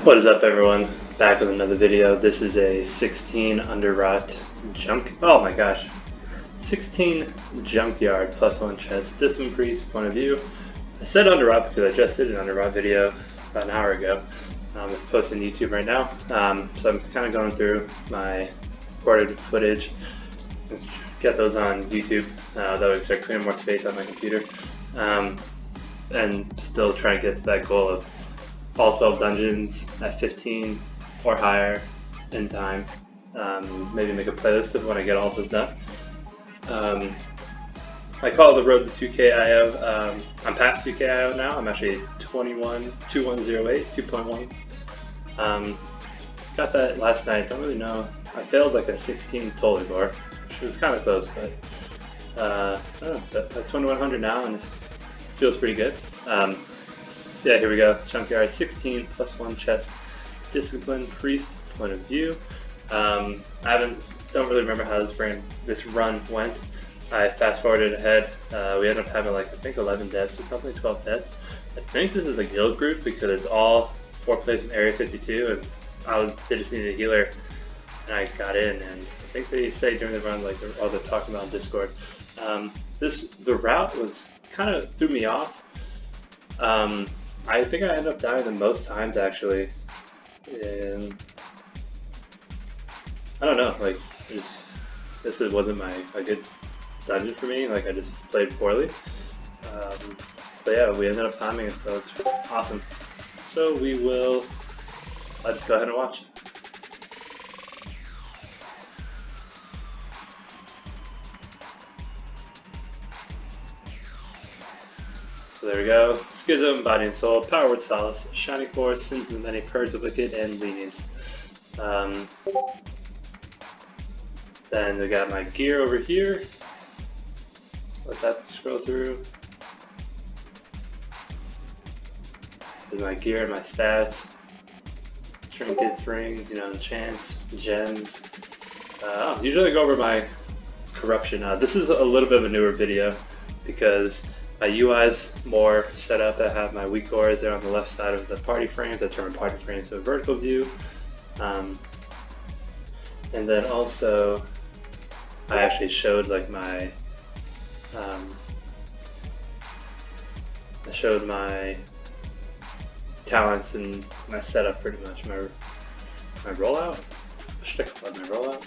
What is up, everyone? Back with another video. This is a 16 underwrought oh my gosh, 16 Junkyard +1 chest Discipline Priest PoV. I said underwrought because I just did an underwrought video about an hour ago. It's posted on YouTube right now. So I'm just kind of going through my recorded footage, get those on YouTube. That way I start clearing more space on my computer, and still trying to get to that goal of all 12 dungeons at 15 or higher in time. Maybe make a playlist of when I get all of those done. I call it the road to 2K IO. I'm past 2K IO now. I'm actually 2108 2.1. Got that last night. Don't really know. I failed like a 16 Tolly bar, which was kind of close, but I don't know. At 2100 now, and it feels pretty good. Yeah, here we go. Junkyard 16 +1 chest Discipline Priest PoV. Don't really remember how this run went. I fast forwarded ahead. We ended up having like I think 11 deaths or something, 12 deaths. I think this is a guild group because it's all 4 players in Area 52, and they just needed a healer, and I got in. And I think they say during the run, like all they're talking about on Discord. The route was kind of threw me off. I think I ended up dying the most times actually, and I don't know, like this wasn't a good dungeon for me. Like I just played poorly, but yeah, we ended up timing it, so it's awesome. So I'll just go ahead and watch. So there we go. Schism, Body and Soul, Power Word Solace, Shining Force, Sins of the Many, Purge of Wicked, and Lenience. Then we got my gear over here. Let that scroll through. There's my gear and my stats. Trinkets, rings, enchants, gems. Usually I go over my corruption. This is a little bit of a newer video because my UI's more set up. I have my weak cores there on the left side of the party frames. I turn my party frames to a vertical view. And then also, I actually showed like my, I showed my talents and my setup pretty much. My rollout? What should I call it? My rollout?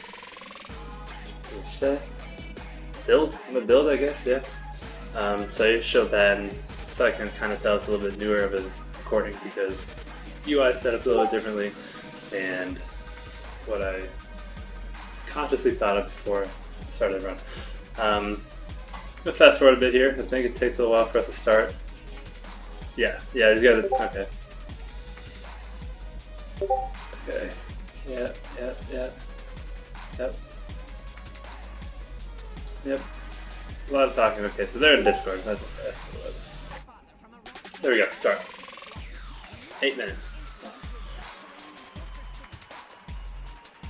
Set? Build? I'm a build, I guess, yeah. So I just showed that, and so I can kind of tell it's a little bit newer of a recording because UI set up a little bit differently and what I consciously thought of before I started the run. I'm gonna fast forward a bit here. I think it takes a little while for us to start. Yeah, he's got it. Okay. Okay. Yep. A lot of talking. Okay, so they're in Discord. That's there we go. Start. 8 minutes. Nice.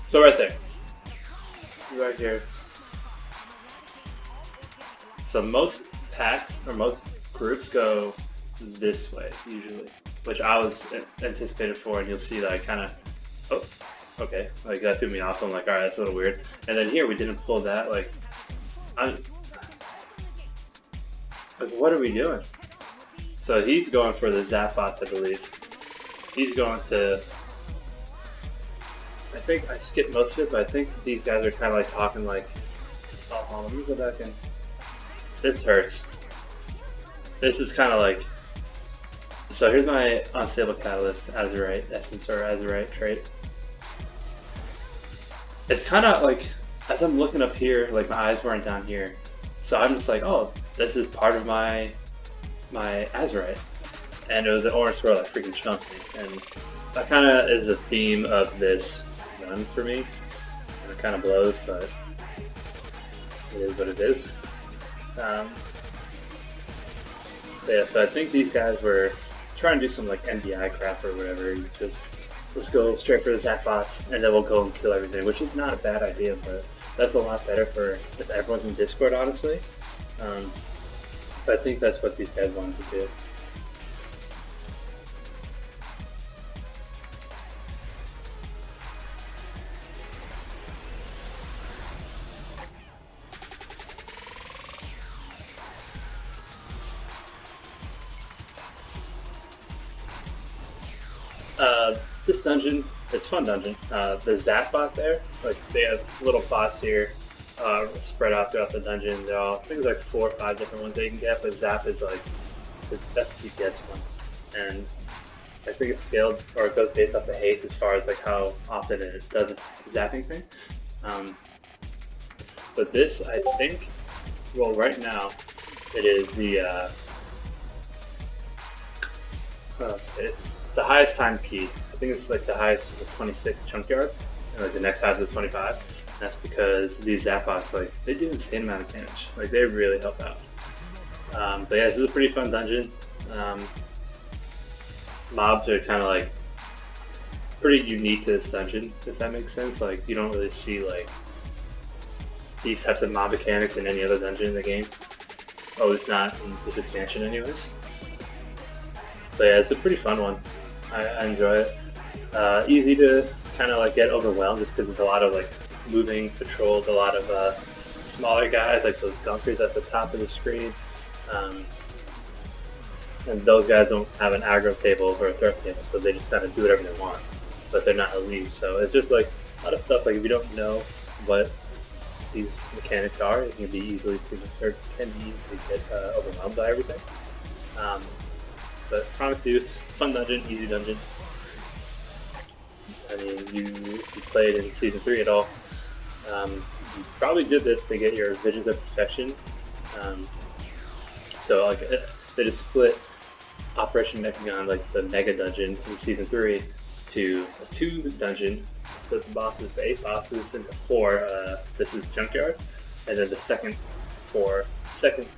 So right there. Right here. So most packs or most groups go this way usually, which I was anticipated for, and you'll see that I kind of. Oh, okay. Like that threw me off. I'm like, all right, that's a little weird. And then here we didn't pull that. Like, what are we doing? So he's going for the zap bots, I believe. He's going to. I think I skipped most of it, but I think these guys are kind of like talking like, oh, let me go back and. This hurts. This is kind of like. So here's my unstable catalyst, Azurite essence or Azurite trait. It's kind of like, as I'm looking up here, like my eyes weren't down here. So I'm just like, oh, this is part of my Azurite. And it was an orange swirl that freaking chunked me. And that kind of is the theme of this run for me. And it kind of blows, but it is what it is. Yeah, so I think these guys were trying to do some like MDI crap or whatever. Just let's go straight for the zap bots and then we'll go and kill everything, which is not a bad idea, but that's a lot better for if everyone's in Discord, honestly. But I think that's what these guys wanted to do. this dungeon is a fun dungeon. The zap bot there, like they have little bots here spread out throughout the dungeon. They're all, I think there's like 4 or 5 different ones that you can get, but zap is like the best DPS one. And I think it's scaled, or it goes based off the haste as far as like how often it does its zapping thing. But this, I think, well, right now, it is the it's the highest time key. I think it's like the highest is 26 Junkyard, and like the next highest is 25. And that's because these zap bots, like, they do an insane amount of damage. Like, they really help out. But yeah, this is a pretty fun dungeon. Mobs are kind of like pretty unique to this dungeon, if that makes sense. Like, you don't really see like these types of mob mechanics in any other dungeon in the game. Oh, it's not in this expansion anyways. But yeah, it's a pretty fun one. I enjoy it. Easy to kind of like get overwhelmed just because it's a lot of like moving patrols, a lot of smaller guys like those gunkers at the top of the screen. And those guys don't have an aggro table or a threat table, so they just kind of do whatever they want, but they're not elite. So it's just like a lot of stuff. Like if you don't know what these mechanics are, it can be easily get overwhelmed by everything. But promise you, it's a fun dungeon, easy dungeon. I mean, you played in Season 3 at all. You probably did this to get your Visions of Perfection. So like they just split Operation Mechagon, like the Mega Dungeon in Season 3, to a 2 dungeon, split the bosses, the 8 bosses, into 4. This is Junkyard, and then the second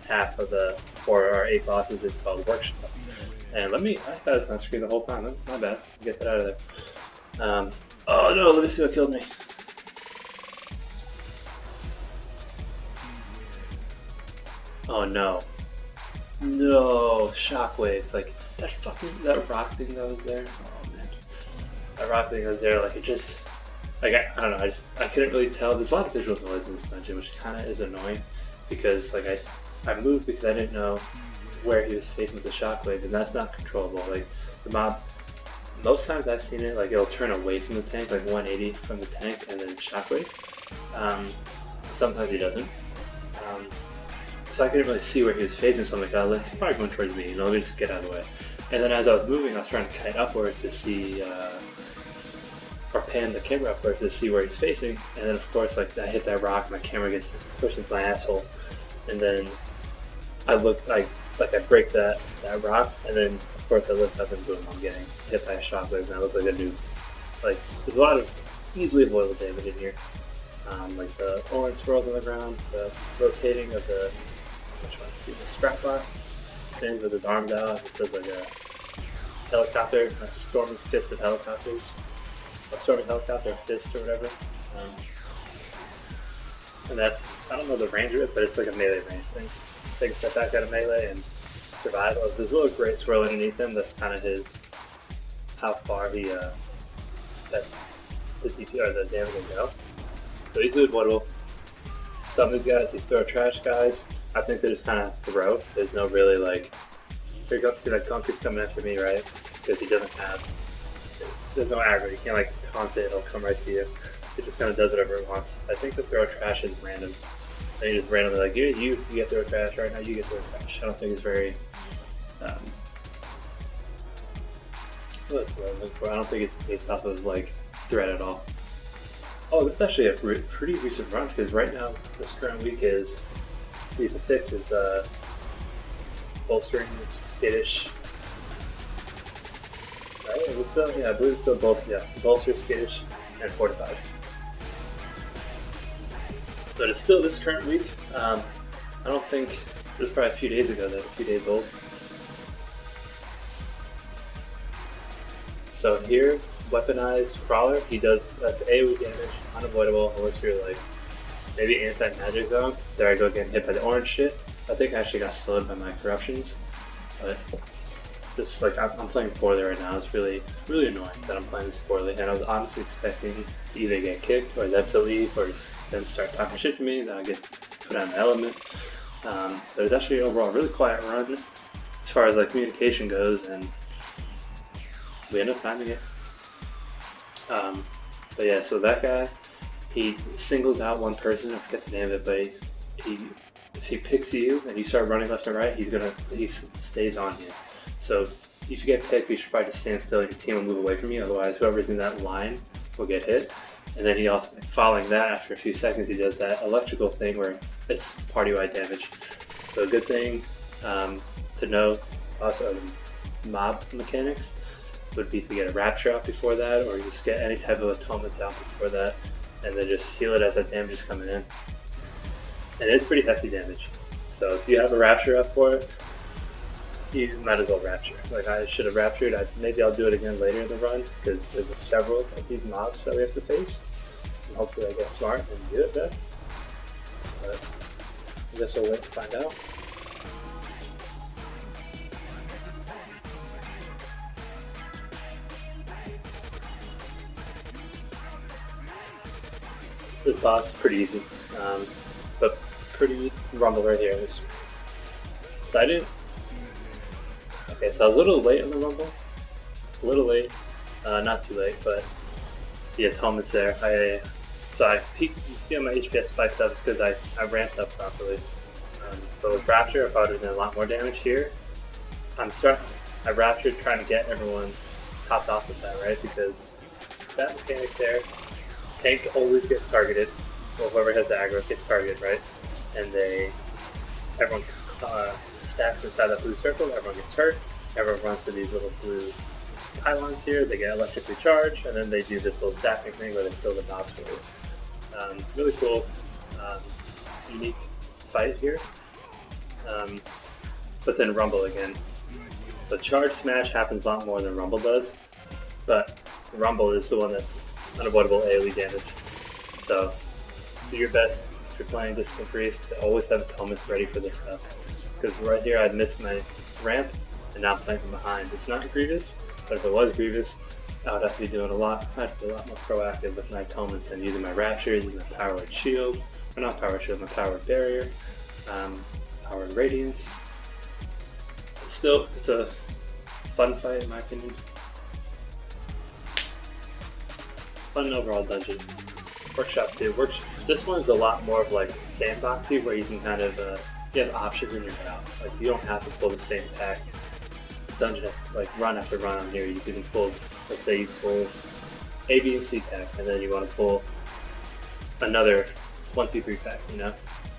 half of the 4 or 8 bosses is called Workshop. And I thought it was on screen the whole time. My bad. Get that out of there. Oh no, let me see what killed me. Oh no. No, shockwaves. Like, that rock thing that was there. Oh man. That rock thing that was there, like, it just, like, I don't know, I couldn't really tell. There's a lot of visual noise in this dungeon, which kind of is annoying, because, like, I moved because I didn't know where he was facing with the shockwave, and that's not controllable. Like, the mob, most times I've seen it, like, it'll turn away from the tank, like 180 from the tank, and then shockwave. Sometimes he doesn't. So I couldn't really see where he was facing, so I'm like, oh, it's probably going towards me, let me just get out of the way. And then as I was moving, I was trying to kite upwards to see, or pan the camera upwards to see where he's facing, and then of course, like, I hit that rock, my camera gets pushed into my asshole, and then I look, like I break that rock, and then of course I look up and boom, I'm getting hit by a shockwave, and I look like a noob. Like, there's a lot of easily avoidable damage in here. Like the orange swirls on the ground, the rotating of the, the scrap bar, spins with his arms out, it says like a helicopter, a storming fist of helicopters, a storming helicopter fist or whatever. And that's, I don't know the range of it, but it's like a melee range thing. Take a step back out of melee and survive. Oh, there's a little gray swirl underneath him, that's kind of his, how far he, the DP or the damage will go. So easily avoidable. Some of these guys, these throw trash guys, I think they just kind of throw. There's no really like, here you go, see that Gunky's coming after me, right? Because he doesn't have, there's no aggro, you can't like taunt it, it'll come right to you. It just kind of does whatever it wants. I think the throw trash is random. And you just randomly like, you get throw trash, right now you get throw trash. I don't think it's very, what's what I'm looking for? I don't think it's based off of like threat at all. Oh, this is actually a pretty recent run, because right now, this current week is, Season 6 is bolstering, skittish. Right? Is it still? Yeah, I believe it's still bolster, skittish, and fortified. But it's still this current week. I don't think, it was probably a few days ago, a few days old. So here, weaponized crawler, he does, that's AoE damage, unavoidable, unless you're like, maybe anti-magic zone. There I go getting hit by the orange shit. I think I actually got slowed by my corruptions, but just like, I'm playing poorly right now. It's really annoying that I'm playing this poorly, and I was honestly expecting to either get kicked, or them to leave, or them start talking shit to me, then I get put out of my element. But it's actually overall a really quiet run, as far as like communication goes, and we end up timing it. But yeah, so that guy, he singles out one person. I forget the name of it, but if he picks you and you start running left and right, he stays on you. So if you get picked, you should probably just stand still and your team will move away from you. Otherwise, whoever's in that line will get hit. And then he also, following that, after a few seconds, he does that electrical thing where it's party-wide damage. So a good thing to know also mob mechanics would be to get a rapture out before that, or just get any type of atonements out before that, and then just heal it as that damage is coming in. And it's pretty hefty damage. So if you have a rapture up for it, you might as well rapture. Like I should have raptured. Maybe I'll do it again later in the run because there's several of these mobs that we have to face. And hopefully I get smart and do it then. But I guess we'll wait to find out. This boss is pretty easy, but pretty rumble right here. So I didn't. Okay, so I was a little late on the rumble. A little late, not too late, but the atonement's there. So I peaked. You see how my HPS spiked up because I ramped up properly. But with Rapture, I probably did a lot more damage here. I Raptured trying to get everyone topped off with that, right? Because that mechanic there. Tank always gets targeted, or whoever has the aggro gets targeted, right? And everyone stacks inside that blue circle, everyone gets hurt, everyone runs to these little blue pylons here, they get electrically charged, and then they do this little stacking thing where they kill the mobs for you. Really cool, unique fight here. But then Rumble again. The charge smash happens a lot more than Rumble does, but Rumble is the one that's unavoidable AoE damage. So do your best if you're playing Discipline Priest to always have atonements ready for this stuff. Because right here I'd missed my ramp and now I'm playing from behind. It's not Grievous, but if it was Grievous, I would have to be doing a lot. I'd have to be a lot more proactive with my atonements and using my Rapture, using my Powered Shield, or not Powered Shield, my Powered Barrier, Powered Radiance. Still, it's a fun fight in my opinion. Fun overall dungeon. Workshop too. This one's a lot more of like sandboxy, where you can kind of you have options in your route. Like you don't have to pull the same pack dungeon like run after run on here. You can pull, let's say you pull A, B, and C pack, and then you want to pull another 1, 2, 3 pack, you know,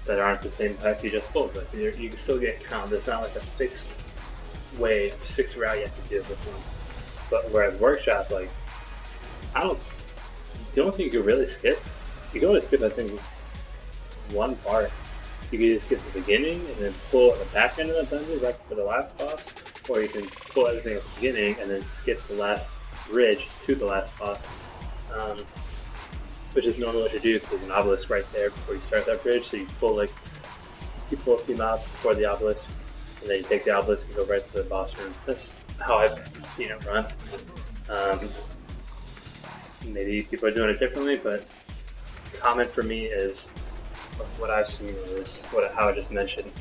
that aren't the same pack you just pulled. But you can still get count. There's not like a fixed way, a fixed route you have to do with this one. But whereas Workshop, like the only thing you can really skip, you can only skip I think one part. You can either skip the beginning and then pull at the back end of the dungeon right for the last boss, or you can pull everything at the beginning and then skip the last bridge to the last boss, which is normally what you do because there's an obelisk right there before you start that bridge. So you pull a few mobs before the obelisk, and then you take the obelisk and go right to the boss room. That's how I've seen it run. Maybe people are doing it differently, but common for me is what I've seen is how I just mentioned.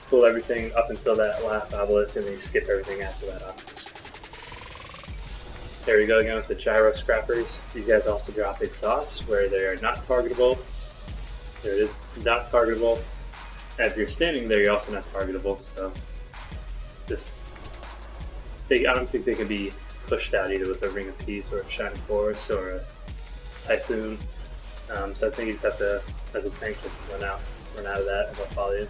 Pull everything up until that last obelisk and then you skip everything after that obelisk. There we go again with the gyro scrappers. These guys also drop exhaust where they are not targetable. There it is, not targetable. And if you're standing there, you're also not targetable. So I don't think they can be pushed out either with a Ring of Peace or a Shining Force or a Typhoon. So I think you just have to, as a tank, just run out of that and they'll follow you.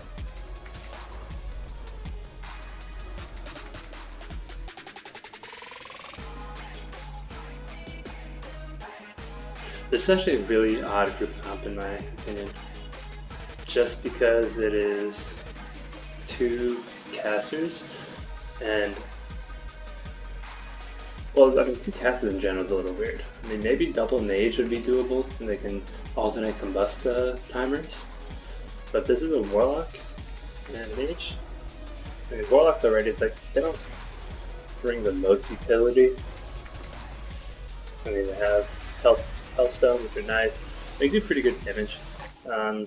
This is actually a really odd group comp in my opinion. Just because it is 2 casters and well, I mean, 2 casters in general is a little weird. I mean, maybe double mage would be doable, and they can alternate combust timers. But this is a warlock and mage. I mean, warlocks already, it's like, they don't bring the most utility. I mean, they have Hellstone, which are nice. They do pretty good damage. I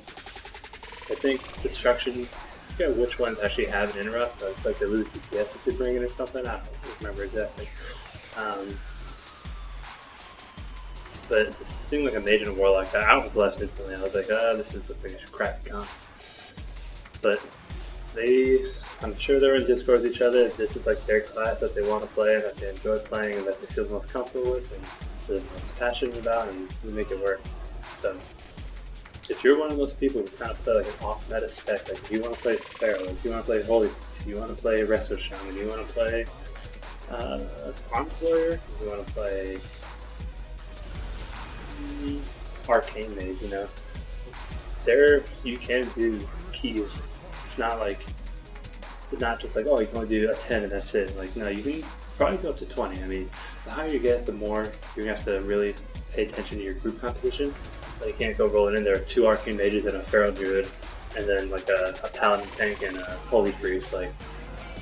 think Destruction, I forget which ones actually have an interrupt, but it's like they lose DPS if they bring it or something. I don't remember exactly. But just seeing like a mage and a warlock, I almost left instantly. I was like, this is something I should crack comp. But I'm sure they're in Discord with each other. This is like their class that they want to play, and that they enjoy playing, and that they feel the most comfortable with, and they're most passionate about, and we make it work. So if you're one of those people who kind of play like an off-meta spec, like if you want to play Pharaoh, if you want to play Holy Priest, you want to play Resto Shaman, you want to play Armed Warrior, you want to play Arcane Mage, you know, there you can do keys. It's not just like, oh, you can only do a 10 and that's it. Like, no, you can probably go up to 20. I mean, the higher you get, the more you're gonna have to really pay attention to your group composition. Like, you can't go rolling in there with 2 Arcane Mages and a Pharaoh Druid, and then like a Paladin Tank and a Holy Priest. Like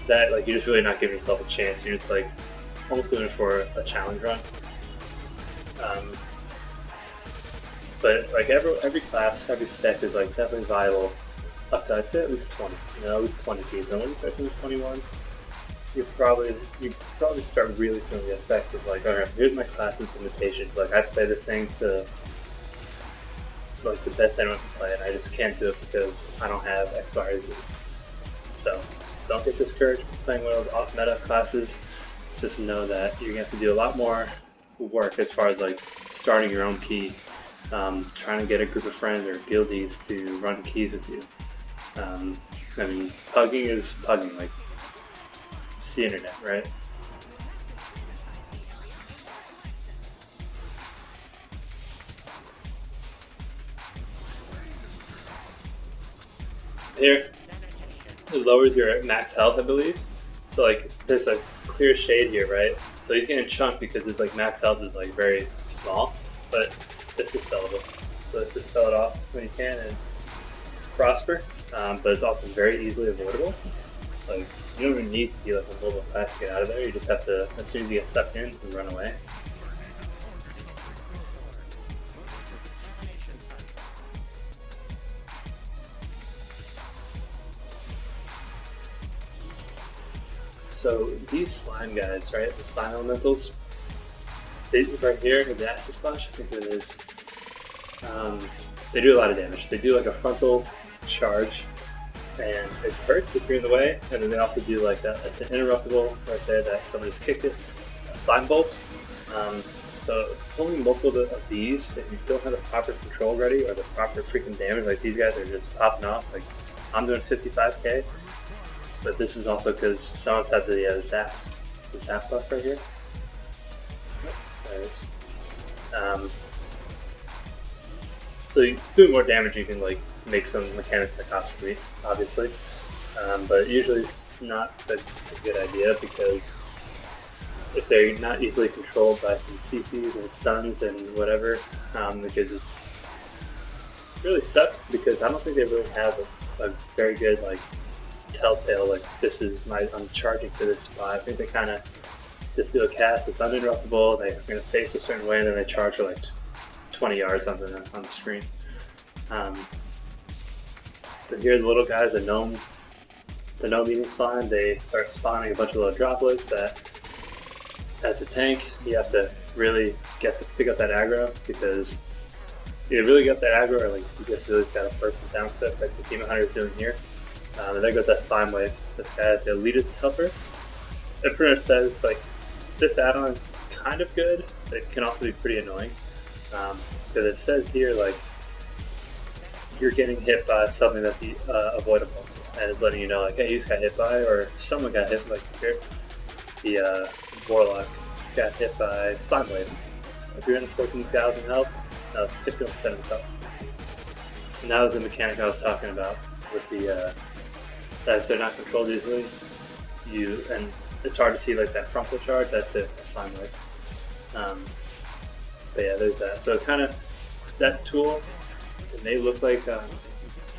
that, like you're just really not giving yourself a chance. You're just like almost doing it for a challenge run. But like every class, every spec is like definitely viable up to, I'd say, at least 20. You know, at least 20 keys. And when you start doing 21, you probably start really feeling the effect of like, alright, here's my class's limitations. Like, I play this thing to like the best anyone can play, and I just can't do it because I don't have X, Y, or Z. So don't get discouraged from playing one of those off-meta classes. Just know that you're gonna have to do a lot more work as far as like starting your own key, trying to get a group of friends or guildies to run keys with you. I mean, pugging is pugging, like, it's the internet, right? Here, it lowers your max health, I believe. So, like, there's a clear shade here, right? So he's getting chunked because his, like, max health is, like, very small, but it's dispellable. So let's dispel it off when you can and prosper. But it's also very easily avoidable. Like, you don't even need to be like a mobile class to get out of there. You just have to, as soon as you get sucked in, you can run away. So these slime guys, right? The slime elementals. Right here, the Acid Splash, I think it is. They do a lot of damage. They do like a frontal charge, and it hurts if you're in the way, and then they also do like that. It's an interruptible right there that someone just kicked it. A slime bolt. So pulling multiple of these, if you don't have the proper control ready or the proper freaking damage, like these guys are just popping off. Like I'm doing 55k, but this is also because someone's had the zap buff right here. There it is. So doing more damage, you can like make some mechanics like obsolete, obviously, but usually it's not a good idea because if they're not easily controlled by some CCs and stuns and whatever, it could just really suck because I don't think they really have a very good like telltale like this is I'm charging for this spot. I think they kind of just do a cast that's uninterruptible. They're going to face a certain way and then they charge for like 20 yards on the screen. But here the little guys, the gnome eating slime, they start spawning a bunch of little droplets that, as a tank, you have to really pick up that aggro because you really get that aggro or like you just really got a burst and down clip like the Demon Hunter is doing here. And then goes that slime wave. This guy has the elitist helper. It pretty much says like this add-on is kind of good, but it can also be pretty annoying. Because it says here like you're getting hit by something that's avoidable, and it's letting you know like, hey, you just got hit by, or someone got hit, like here, the warlock got hit by slime wave. If you're in 14,000 health, no, it's 51% of health. And that was the mechanic I was talking about with the that if they're not controlled easily, and it's hard to see like that frontal charge. That's it, a slime wave. But yeah, there's that. So kind of that tool, it may look like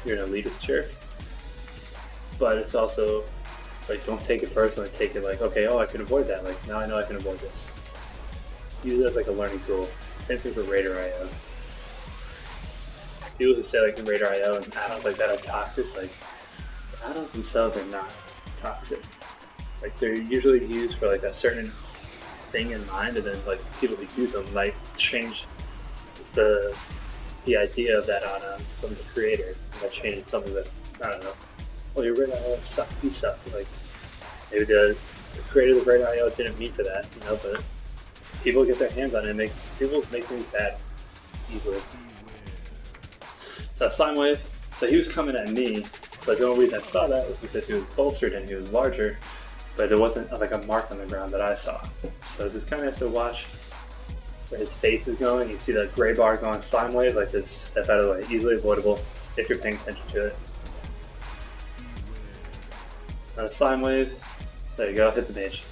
you're an elitist jerk, but it's also like don't take it personally. Take it like, okay, oh, I can avoid that. Like now I know I can avoid this. Use it as like a learning tool. Same thing for Raider.io. People who say like in Raider.io and add-ons like that are toxic, like the add-ons themselves are not toxic. Like they're usually used for like a certain thing in mind, and then like people who use them might change the idea of that on from the creator. And I changed something that, I don't know, well, your red IO sucks, you suck. Like, maybe the creator of the red IO didn't mean for that, you know, but people get their hands on it and people make things bad easily. So Slime Wave, so he was coming at me, but the only reason I saw that was because he was bolstered and he was larger, but there wasn't like a mark on the ground that I saw. So just kind of have to watch where his face is going. You see the gray bar going Slime Wave, like this, step out of the way, easily avoidable if you're paying attention to it. On a Slime Wave, there you go, hit the mage.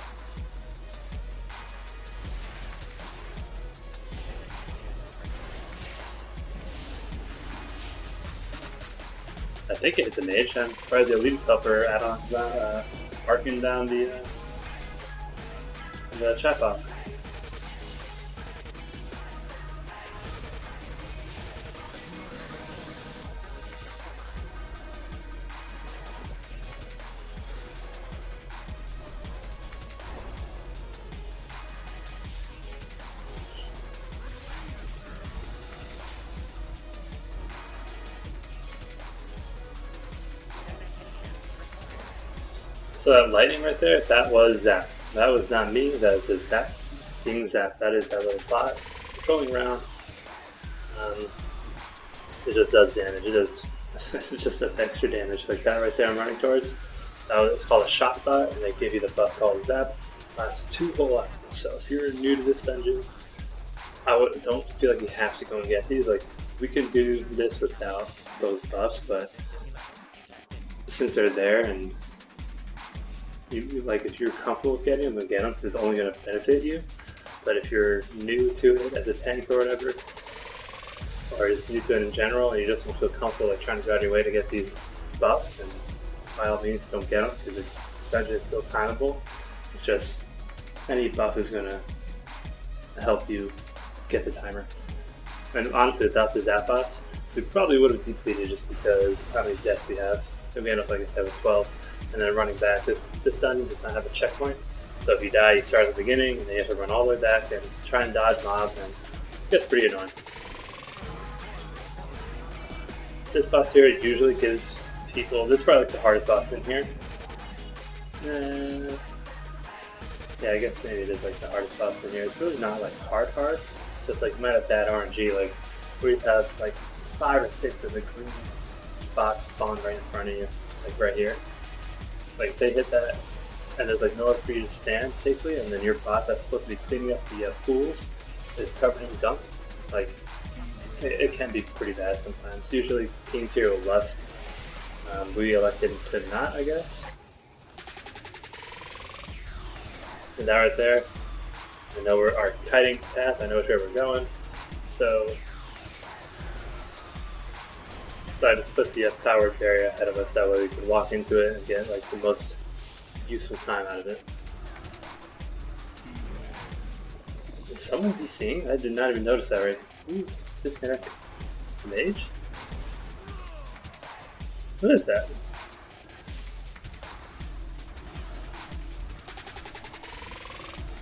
I think it hit the mage. I'm probably the elite helper add-ons marking down the chat box. So that lightning right there, that was Zap. That was not me, that was the Zap being Zap. That is that little bot controlling around. It just does damage. It just does extra damage. Like that right there I'm running towards. It's called a shot bot, and they give you the buff called Zap. Lasts 2 whole hours. So if you're new to this dungeon, don't feel like you have to go and get these. Like, we can do this without those buffs, but since they're there and like if you're comfortable with getting them, then get them. It's only going to benefit you. But if you're new to it as a tank or whatever, or just new to it in general, and you just don't feel comfortable like trying to go out of your way to get these buffs, then by all means don't get them because the dungeon is still timeable. It's just any buff is going to help you get the timer. And honestly, without the Zap bots, we probably would have depleted just because how many deaths we have. And we end up, like I said, with 12. And then running back, this dungeon does not have a checkpoint. So if you die, you start at the beginning, and then you have to run all the way back and try and dodge mobs, and it gets pretty annoying. This boss here usually gives people, this is probably like the hardest boss in here. Yeah, I guess maybe it is like the hardest boss in here. It's really not like hard. It's just like you might have bad RNG, like where you have like 5 or 6 of the green spots spawn right in front of you, like right here. Like if they hit that, and there's like nowhere for you to stand safely, and then your bot that's supposed to be cleaning up the pools is covered in gunk, like it can be pretty bad sometimes. Usually Team Tier will lust. We elected to not, I guess. And that right there, I know we're our kiting path, I know where we're going. So I just put the power barrier ahead of us, that way we can walk into it and get like the most useful time out of it. Is someone DCing? I did not even notice that right. Who's disconnected? Mage? What is that?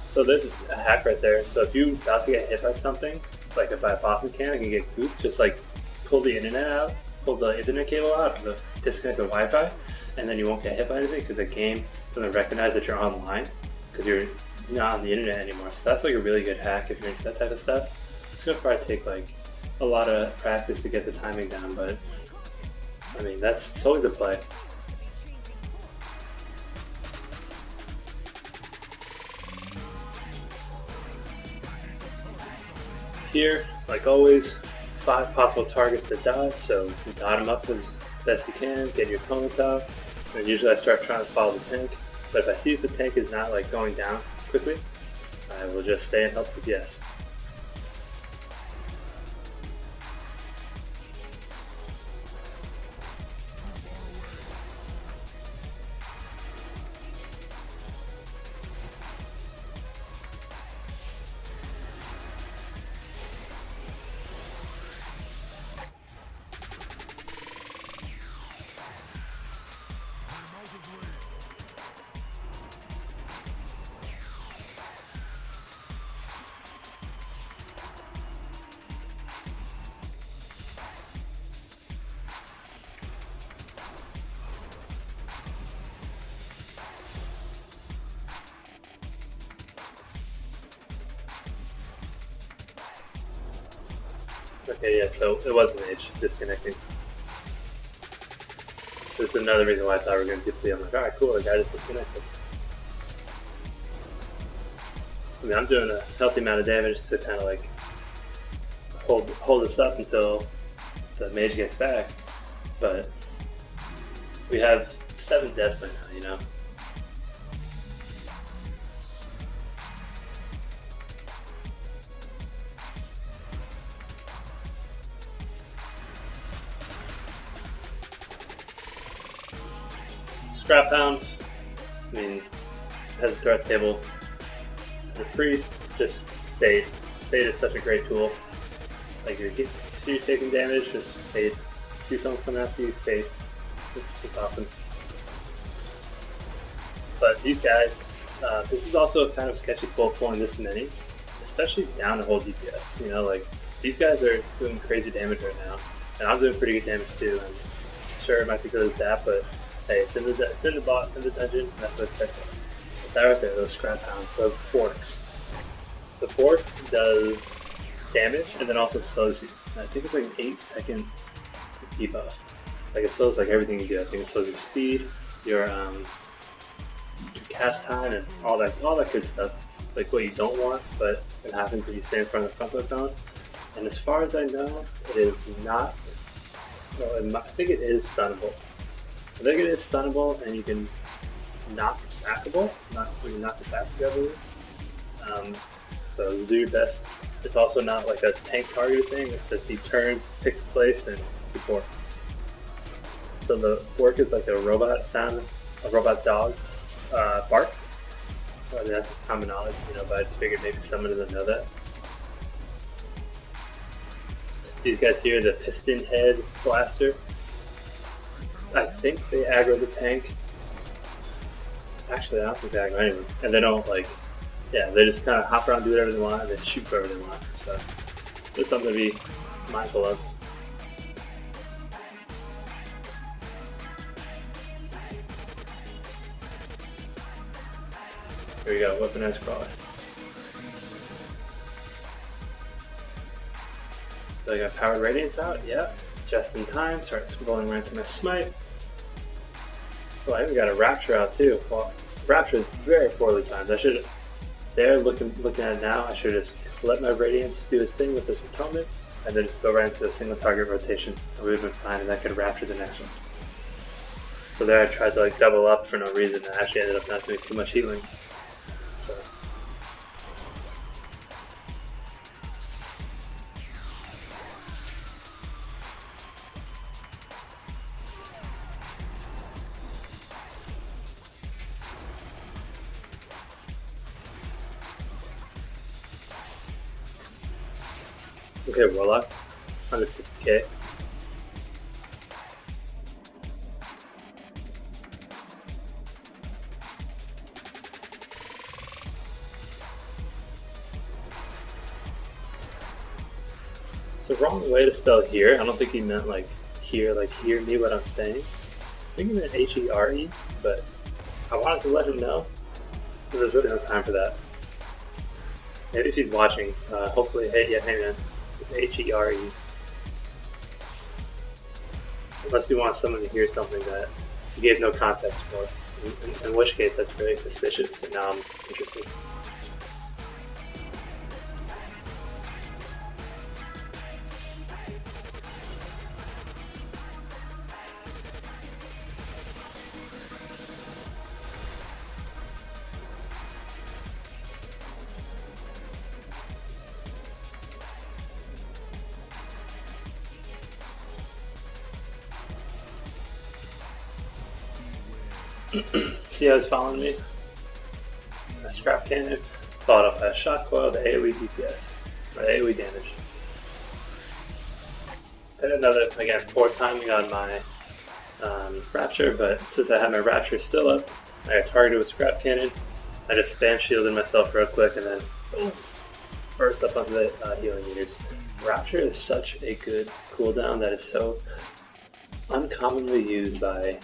So there's a hack right there. So if you're about to get hit by something, like if I boss mechanic and get gooped, just like pull the internet out, pull the internet cable out, disconnect the Wi-Fi, and then you won't get hit by anything because the game doesn't recognize that you're online because you're not on the internet anymore. So that's like a really good hack if you're into that type of stuff. It's gonna probably take like a lot of practice to get the timing down, but I mean it's always a play. Here, like always, 5 possible targets to dodge, so you dot them up as best you can, get your opponents out, and usually I start trying to follow the tank, but if I see if the tank is not like going down quickly, I will just stay and help DPS. Okay, yeah, so it was Mage disconnecting. This is another reason why I thought we were going to get the. I'm like, alright, cool, the guy just disconnected. I mean, I'm doing a healthy amount of damage to kind of like hold us up until the mage gets back, but we have 7 deaths by now, you know? Scrap Hound, I mean, has a threat table. The Priest, just Fade. Fade is such a great tool. Like, you see you're taking damage, just Fade. See someone coming after you, Fade. It's awesome. But these guys, this is also a kind of sketchy pull pulling this many, especially down to hold DPS. You know, like, these guys are doing crazy damage right now, and I'm doing pretty good damage too. And sure, it might be because of that, but hey, it's in the dungeon, and that's what it's like. That right there, those Scrap Hounds, those forks. The fork does damage and then also slows you. And I think it's like an 8-second debuff. Like it slows like everything you do. I think it slows your speed, your cast time, and all that good stuff. Like what you don't want, but it happens when you stand in front of the front phone. And as far as I know, it is not. Well, I think it is stunnable. I think it is stunnable, and you can knock backable, not when you knock it back together. So you do your best. It's also not like a tank target thing, it's just he turns, picks a place, and you fork. So the fork is like a robot sound, a robot dog bark. I mean, that's just common knowledge, you know, but I just figured maybe someone doesn't know that. These guys here, the Piston Head Blaster. I think they aggro the tank. Actually, I don't think they aggro anyone. And they don't, like, yeah, they just kind of hop around, do whatever they want, and then shoot whoever they want. So, it's something to be mindful of. Here we go, weaponized crawler. So I got powered radiance out, yeah. Just in time, start rolling right into my smite. Oh, I even got a rapture out too. Well, rapture is very poorly timed. I should, there looking at it now, I should just let my radiance do its thing with this atonement, and then just go right into a single target rotation, and we would have been fine, and I could rapture the next one. So there I tried to like double up for no reason, and actually ended up not doing too much healing. So. Okay, Warlock, 160k. It's the wrong way to spell here. I don't think he meant like here, like hear me what I'm saying. I think he meant H-E-R-E, but I wanted to let him know, because there's really no time for that. Maybe if he's watching, hopefully, hey man. It's H-E-R-E. Unless you want someone to hear something that you gave no context for. In which case, that's very suspicious, and now I'm interested. See how it's following me? A scrap cannon, followed up by a shot coil, the AoE DPS, or AoE damage. And another, again, poor timing on my Rapture, but since I had my Rapture still up, I got targeted with scrap cannon. I just spam shielded myself real quick and then boom, burst up onto the healing meters. Rapture is such a good cooldown that is so uncommonly used by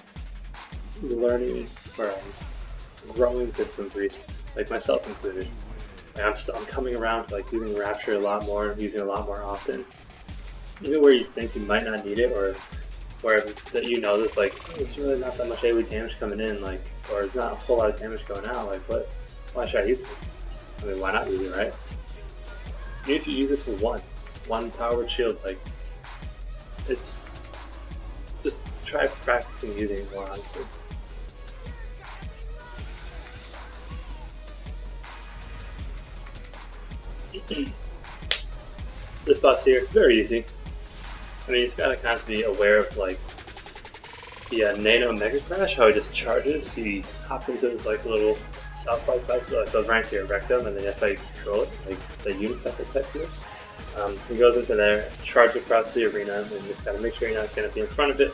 learning or growing Discipline Priest, like myself included. And I'm coming around to like using Rapture a lot more, using it a lot more often. even where you think you might not need it, or where that you know there's like, oh, it's really not that much AoE damage coming in, like, or it's not a whole lot of damage going out, like, what? Why should I use it? I mean, why not use it, right? Even if you use it for one power word shield, like, it's just try practicing using it more, honestly. This boss here, very easy. I mean, he's gotta kind of be aware of like the Nano Mega Crash, how he just charges. He hops into this like little south-like bicycle that goes right into your rectum, and then that's how you control it, like the unicycle type here. He goes into there, charges across the arena, and just gotta make sure you're not gonna be in front of it.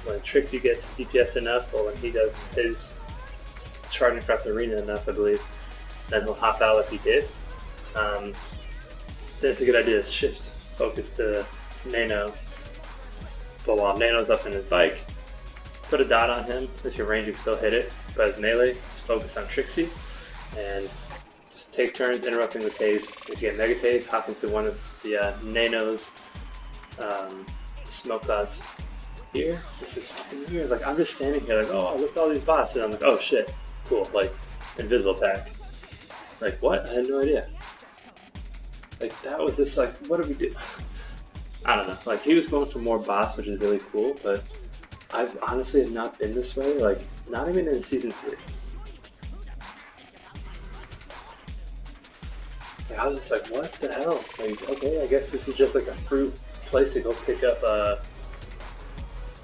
When Trixie gets DPS enough, or when he does his charging across the arena enough, I believe, then he'll hop out like he did. Then it's a good idea to shift focus to Nano. But while Nano's up in his bike, put a dot on him. If your range, you can still hit it. But as melee, just focus on Trixie and just take turns interrupting the tase. If you get Mega Tase, hop into one of the Nano's smoke clouds. Here, this is fucking weird. Like, I'm just standing here like, oh, look at all these bots, and I'm like, oh shit, cool, like, invisible pack. Like, what? I had no idea. Like, that was just like, what did we do? I don't know. Like, he was going for more boss, which is really cool, but I've honestly have not been this way, like, not even in season 3. Like, I was just like, what the hell? Like, okay, I guess this is just like a fruit place to go pick up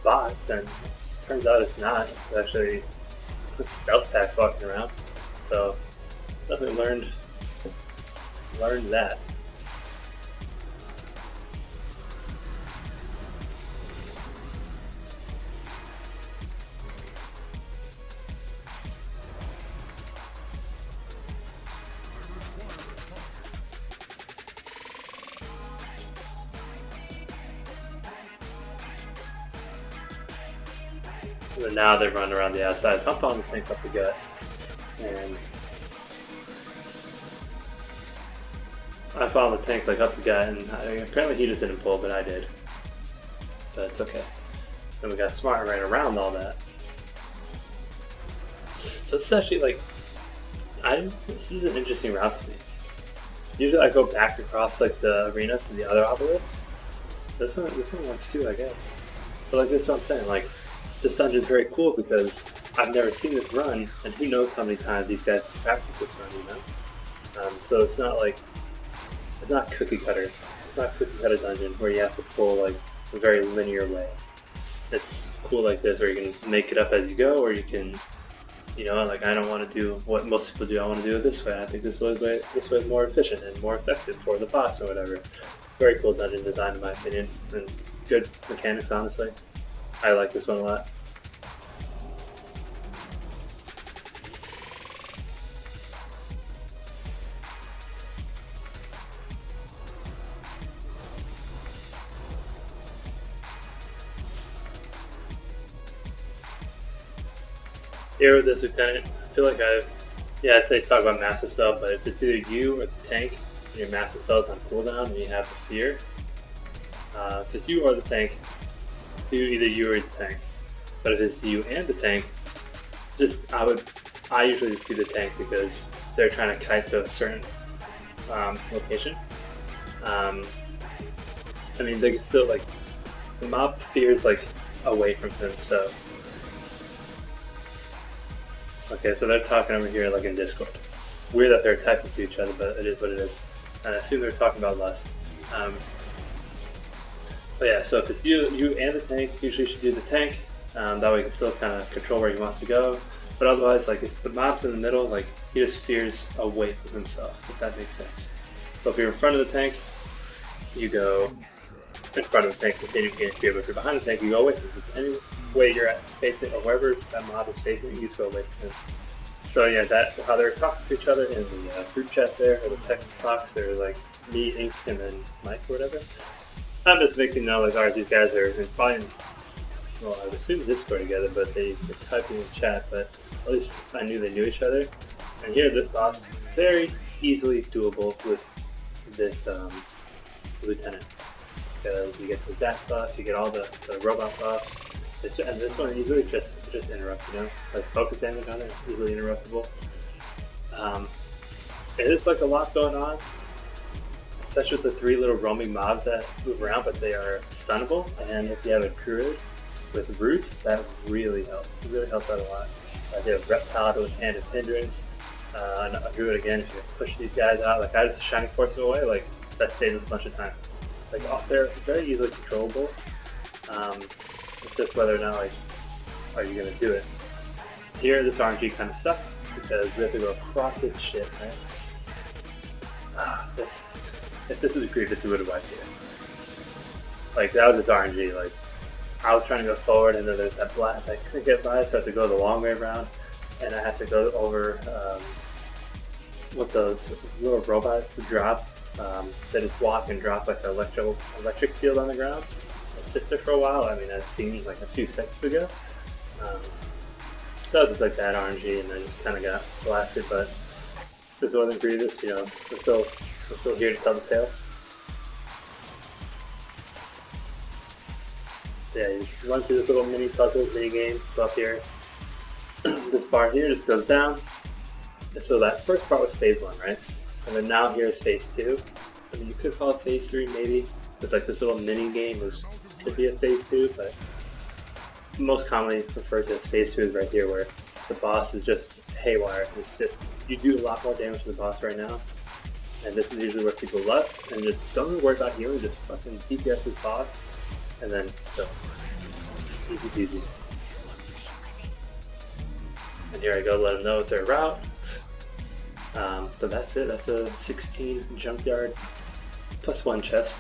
bots, and turns out it's not. It's actually a stealth pack walking around. So, definitely learned that. And now they run around the outside, so I'm following the tank up the gut. And I followed the tank like up the gut, and apparently he just didn't pull, but I did. But it's okay. Then we got smart right around all that. So this is actually like, this is an interesting route to me. Usually I go back across like the arena to the other obelisk. This one works too, I guess. But like this is what I'm saying, like, this dungeon's very cool because I've never seen this run, and who knows how many times these guys practice this run, you know? So it's not like, it's not cookie cutter. It's not cookie cutter dungeon where you have to pull like a very linear way. It's cool like this where you can make it up as you go, or you can, you know, like I don't want to do what most people do, I want to do it this way. I think this way is more efficient and more effective for the boss or whatever. Very cool dungeon design in my opinion, and good mechanics honestly. I like this one a lot. Here with this lieutenant, I feel like I say talk about massive spell, but if it's either you or the tank, and your massive spell is on cooldown and you have the fear, if it's you or the tank, do either you or the tank. But if it's you and the tank, I usually just do the tank because they're trying to kite to a certain location. I mean, they can still like, the mob fears like away from him, so. Okay, so they're talking over here like in Discord. Weird that they're typing to each other, but it is what it is. And I assume they're talking about lust. But yeah, so if it's you and the tank, usually you should do the tank. That way you can still kind of control where he wants to go. But otherwise, like if the mob's in the middle, like he just fears away from himself, if that makes sense. So if you're in front of the tank, you go in front of the tank, continue to gain fear. But if you're behind the tank, you go away from him. Just any way you're at facing, or wherever that mob is facing, you just go away from him. So yeah, that's how they're talking to each other in the group chat there, or the text box. There's like me, Ink, and then Mike or whatever. I'm just making know like, alright, these guys are fine. Well, I would assume Discord together, but they were typing in chat, but at least I knew they knew each other. And here, this boss, very easily doable with this lieutenant. because you get the Zap buff, you get all the robot buffs. And this one easily just interrupt, you know, like focus damage on it, easily interruptible. It is like a lot going on, especially with the 3 little roaming mobs that move around, but they are stunnable. And if you have a druid with roots, that really helps. It really helps out a lot. They have reptile with hand of hindrance. And a druid again, if you push these guys out, like I just shining force them away, like that saves us a bunch of time. Like they're very easily controllable. It's just whether or not like are you gonna do it. Here this RNG kind of sucks because we have to go across this shit, right? If this was Grievous, we would have wiped here. Like that was its RNG. Like I was trying to go forward, and then there's that blast I couldn't get by, so I had to go the long way around, and I had to go over what those little robots to drop. That just walk and drop like an electric field on the ground. It sits there for a while. I mean, that seemed like a few seconds ago. So it was just like that RNG, and then just kind of got blasted. But this wasn't Grievous, you know. We're still here to tell the tale. Yeah, you just run through this little mini puzzle, mini game, go up here. This bar here just goes down. And so that first part was phase 1, right? And then now here is phase 2. I mean, you could call it phase 3 maybe. It's like this little mini game could be a phase 2, but most commonly referred to as phase 2 is right here, where the boss is just haywire. It's just, you do a lot more damage to the boss right now. And this is usually where people lust, and just don't even worry about healing, just fucking DPS this boss. And then, so, easy peasy. And here I go, let them know their route. So that's it, that's a 16 Junkyard +1 chest.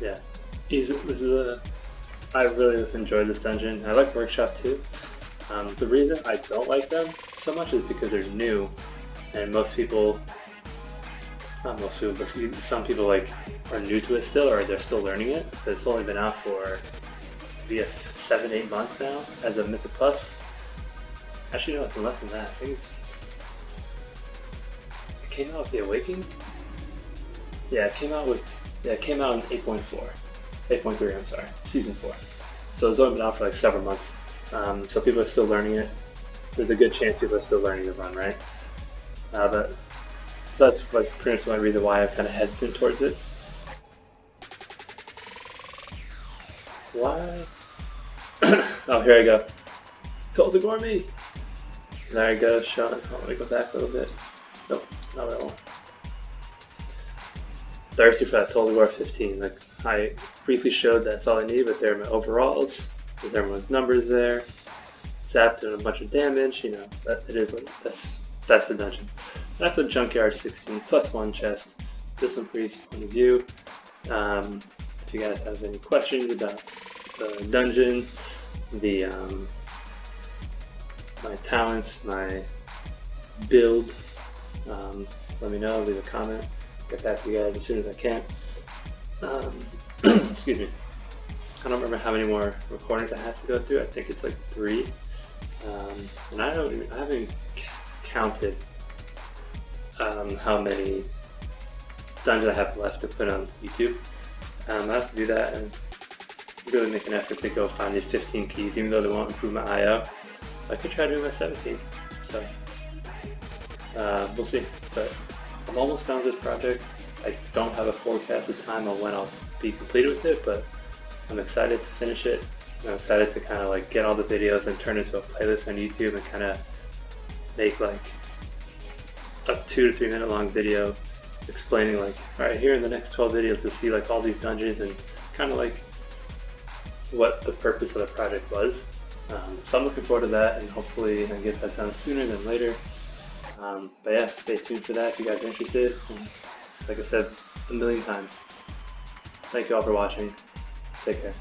Yeah, I really enjoyed this dungeon. I like Workshop too. The reason I don't like them so much is because they're new, and not most people, but some people like are new to it still, or they're still learning it. But it's only been out for maybe 7-8 months now as a Mythic Plus. Actually, no, it's been less than that. I think it came out with the Awakening. Yeah, it came out in 8.4, 8.3. I'm sorry, season 4. So it's only been out for like several months. So people are still learning it. There's a good chance people are still learning the run, right? So that's like pretty much my reason why I'm kind of hesitant towards it. Why? Oh, here I go. Told to gore me. There I go, Sean. Oh, let me go back a little bit. Nope, not that one. Thirsty for that Told to Gore 15. Like I briefly showed that's all I need, but there are my overalls. There's everyone's numbers there. Zapped doing a bunch of damage. You know, that's the dungeon. That's a Junkyard 16 +1 chest. Discipline Priest PoV. If you guys have any questions about the dungeon, my talents, my build, let me know, leave a comment, get back to you guys as soon as I can. Excuse me. I don't remember how many more recordings I have to go through. I think it's like 3. And I haven't counted how many dungeons I have left to put on YouTube. I have to do that and really make an effort to go find these 15 keys, even though they won't improve my IO. I could try doing my 17. So we'll see. But I'm almost done with this project. I don't have a forecasted time on when I'll be completed with it, but I'm excited to finish it. I'm excited to kind of like get all the videos and turn it into a playlist on YouTube and kind of make like a 2 to 3 minute long video explaining like, alright, here in the next 12 videos you'll see like all these dungeons and kind of like what the purpose of the project was. So I'm looking forward to that, and hopefully I can get that done sooner than later. But yeah, stay tuned for that if you guys are interested. And like I said a million times, thank you all for watching. Take care.